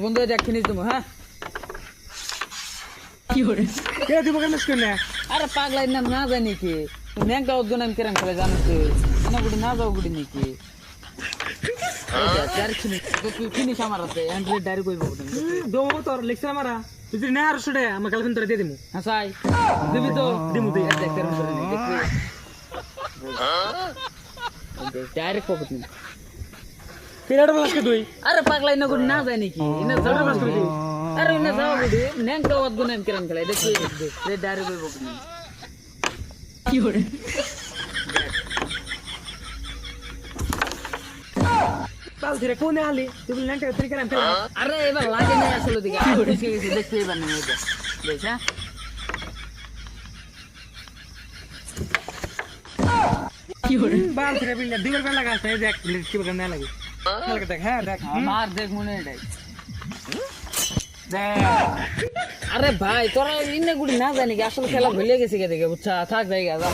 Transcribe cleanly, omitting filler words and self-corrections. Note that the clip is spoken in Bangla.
বন্ধু দেখ ফিনিশ দেবো হ্যাঁ কি করে কে দিব কেন শুনে আরে পাগলাই নাম না জানি কি ন্যাংটা অদ্য নাম কিরম খেলে জানো তুই না গুড়ি না যাও গুড়ি নাকি চার ফিনিশ তুই ফিনিশ আমার হাতে হ্যান্ড্রেড ডাইরি করবো দোবো তোর লেখছে আমারা তুই যদি না আর শুনে আমার গার্লফ্রেন্ড তোরে দিয়ে দিমু হ্যাঁ সাই দিবি তো দিমু তুই দেখ কিরম করে নি দেখবি ডাইরেক্ট পকেট নি পেরাটা লাস্টে তুই আরে পাগলাই না গুড়ি না জানি কি না যাও না তুই আরে না যাও গুড়ি ন্যাংটা অদ্য নাম কিরম খেলে দেখবি ডাইরি করবো কি করে তাল ধরে কোনে আলি তুই বলি ল্যাংটা তুই কেন ফেলা আরে এবার লাগে না আসলে দিকে বুঝে গেছি দেখতে এবার না এটা দেখ হ্যাঁ কি করে বাল ধরে বিল দিবার বেলা গাছ এই দেখ কি বলে না লাগে লাগে দেখ হ্যাঁ দেখ আমার দেখ মনে এটাই আরে ভাই তোরা ইন্নে গুড়ি না জানি কি আসলে খেলা ভুলে গেছি কে দেখে বুঝছা থাক জায়গা যা